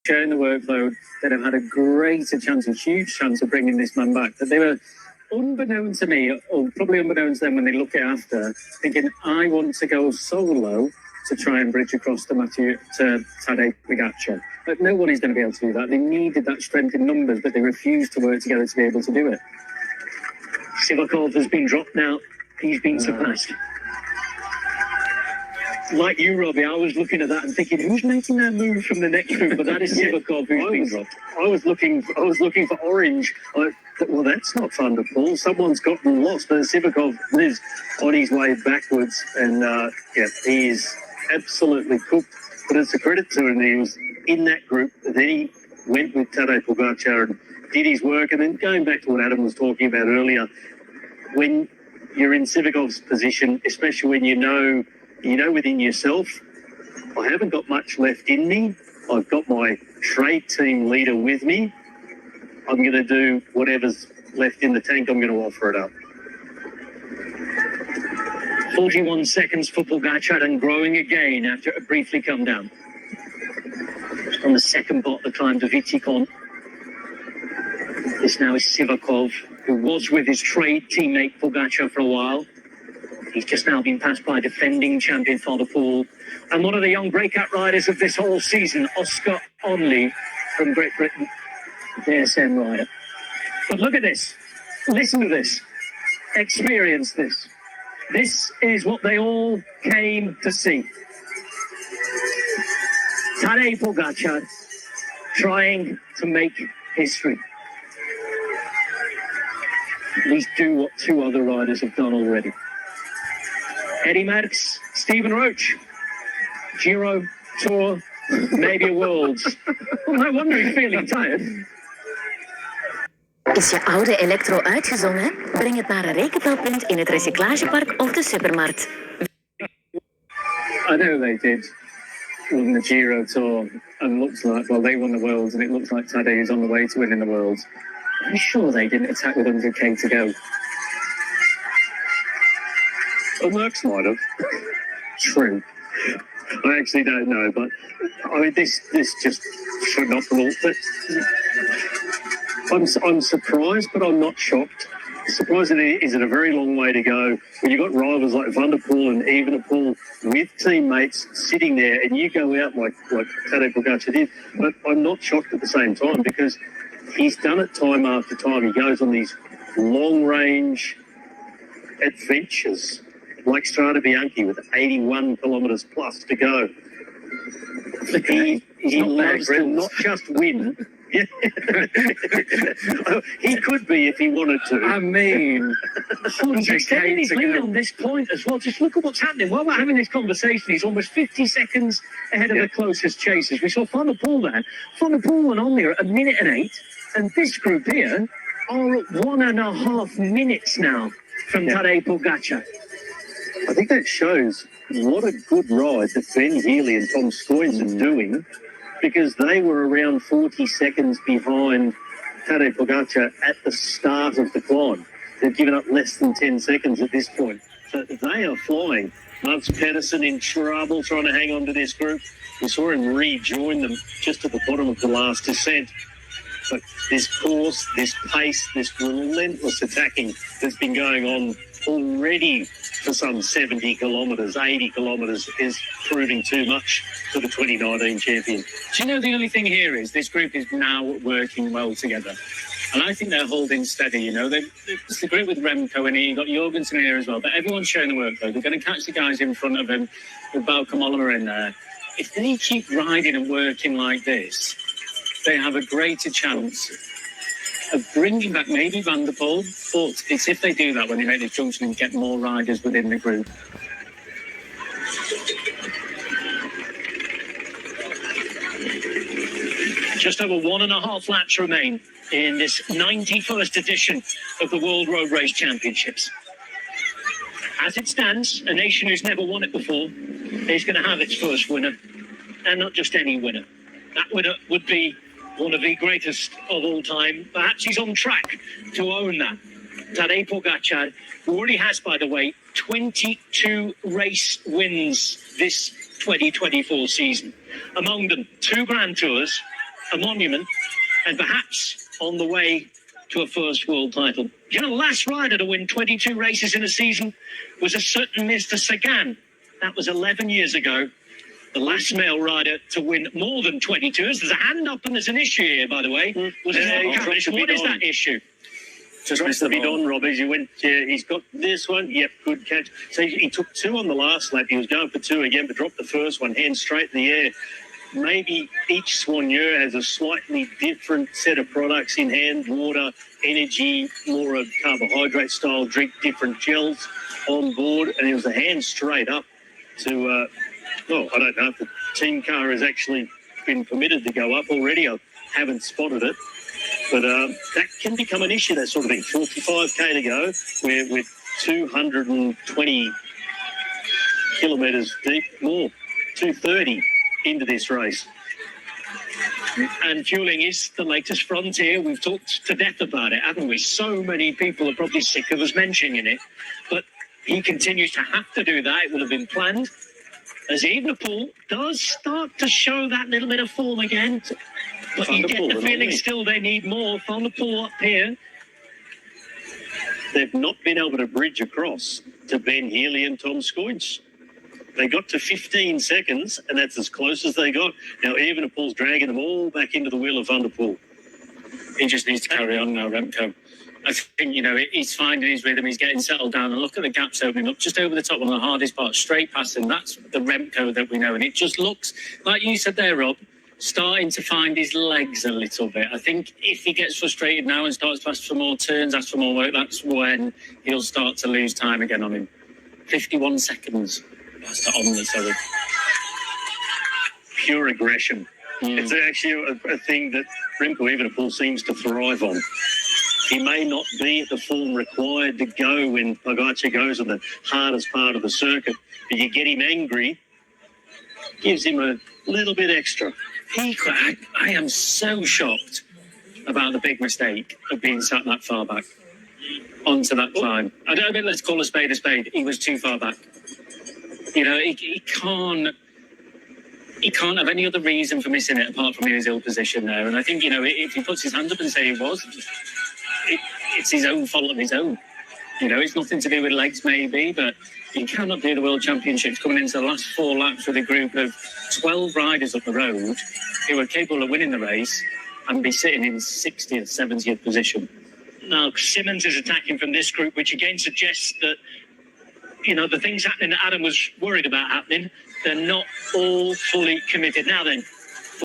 sharing the workload, they'd have had a greater chance, a huge chance of bringing this man back. That they were, unbeknown to me, or probably unbeknown to them when they look it after, thinking, I want to go solo to try and bridge across to Tadej Pogacar. But no one is going to be able to do that. They needed that strength in numbers, but they refused to work together to be able to do it. Sivakov has been dropped now. He's been surpassed. Like you, Robbie, I was looking at that and thinking, who's making that move from the next group? But that is Sivakov who's been dropped. I was looking for Orange. Well, that's not Van der Poel. Someone's gotten lost, but Sivakov is on his way backwards, and he is absolutely cooked. But it's a credit to him. He was in that group. Then he went with Tadej Pogacar and did his work. And then going back to what Adam was talking about earlier, when you're in Sivakov's position, especially when you know within yourself, I haven't got much left in me. I've got my trade team leader with me. I'm going to do whatever's left in the tank. I'm going to offer it up. 41 seconds for Pogacar and growing again after it briefly come down. On the second bot, the climb to Vitikon. This now is Sivakov, who was with his trade teammate Pogacar for a while. He's just now been passed by defending champion Van der Poel. And one of the young breakout riders of this whole season, Oscar Onley from Great Britain, DSM rider. But look at this. Listen to this. Experience this. This is what they all came to see. Tadej Pogacar trying to make history. At least do what two other riders have done already. Eddy Merckx, Stephen Roach, Giro, Tour, maybe a Worlds. Well, no wonder he's feeling tired. Is je oude elektro uitgezongen? Breng het naar een rekentelpunt in het recyclagepark of de supermarkt. I know they did win the Giro Tour and looks like, well, they won the Worlds and it looks like Tadej is on the way to winning the Worlds. I'm sure they didn't attack with 100k to go. Well, Merckx might have. True. I actually don't know, but I mean, this just should not belong. But I'm surprised, but I'm not shocked. Surprised is it a very long way to go when you've got rivals like Van der Poel and Evenepoel with teammates sitting there, and you go out like Tadej Pogacar did. But I'm not shocked at the same time because he's done it time after time. He goes on these long-range adventures like Strade Bianche with 81 kilometres plus to go. He loves to not just win. He could be if he wanted to. I mean, He's extending his lead on this point as well. Just look at what's happening. While we're having this conversation, he's almost 50 seconds ahead of the closest chasers. We saw Van der Poel there. Van der Poel and Onley are at 1:08. And this group here are at 1.5 minutes now from Tadej Pogacar. I think that shows what a good ride that Ben Healy and Tom Stoynes are doing, because they were around 40 seconds behind Tadej Pogacar at the start of the climb. They've given up less than 10 seconds at this point. So they are flying. Mats Pedersen in trouble trying to hang on to this group. We saw him rejoin them just at the bottom of the last descent. But this course, this pace, this relentless attacking that's been going on already for some 70 kilometres, 80 kilometres is proving too much for the 2019 champion. do you know the only thing here is this group is now working well together. And I think they're holding steady, It's the group with Remco and you've got Jorgensen here as well. But everyone's showing the workload. They're going to catch the guys in front of him with Bauke Mollema in there. If they keep riding and working like this, they have a greater chance of bringing back maybe Van der Poel, but it's if they do that when they make this junction and get more riders within the group. Just over 1.5 laps remain in this 91st edition of the World Road Race Championships. As it stands, a nation who's never won it before is going to have its first winner, and not just any winner. That winner would be one of the greatest of all time. Perhaps he's on track to own that. Tadej Pogacar, who already has, by the way, 22 race wins this 2024 season. Among them, 2 Grand Tours, a monument, and perhaps on the way to a first world title. You know, the last rider to win 22 races in a season was a certain Mr. Sagan. That was 11 years ago. The last male rider to win more than 22. There's a hand up and there's an issue here, by the way. Was not Cavendish. What is that issue? Just missed the bid on, Rob, as you went. He's got this one. Yep, good catch. So he took 2 on the last lap. He was going for 2 again, but dropped the first one, hand straight in the air. Maybe each soigneur has a slightly different set of products in hand, water, energy, more of carbohydrate style drink, different gels on board. And it was a hand straight up to, well, I don't know if the team car has actually been permitted to go up already. I haven't spotted it. But that can become an issue, that sort of thing. 45k to go. We're 220 kilometres deep, more, 230 into this race. And fueling is the latest frontier. We've talked to death about it, haven't we? So many people are probably sick of us mentioning it. But he continues to have to do that. It will have been planned. As Evenepoel does start to show that little bit of form again. But you get the feeling still they need more. Van der Poel up here. They've not been able to bridge across to Ben Healy and Tom Scoynes. They got to 15 seconds, and that's as close as they got. Now, Evenepoel's dragging them all back into the wheel of Van der Poel. He just needs to carry on now, Remco. I think, you know, he's finding his rhythm, he's getting settled down, and look at the gaps opening up just over the top, one of the hardest parts, straight past him. That's the Remco that we know, and it just looks, like you said there, Rob, starting to find his legs a little bit. I think if he gets frustrated now and starts to ask for more turns, ask for more work, that's when he'll start to lose time again on him. 51 seconds. That's not on the sorry. Pure aggression. It's actually a thing that Remco Evenepoel seems to thrive on. He may not be at the form required to go when Pogacar goes on the hardest part of the circuit, but you get him angry, gives him a little bit extra. I am so shocked about the big mistake of being sat that far back onto that climb. I don't know, let's call a spade a spade. He was too far back. You know, he can't have any other reason for missing it apart from his ill position there. And I think, you know, if he puts his hand up and say he was, it's his own fault of his own. You know, it's nothing to do with legs maybe, but you cannot do the World Championships coming into the last 4 laps with a group of 12 riders up the road who are capable of winning the race and be sitting in 60th, 70th position. Now, Simmons is attacking from this group, which again suggests that, you know, the things happening that Adam was worried about happening, they're not all fully committed. Now then,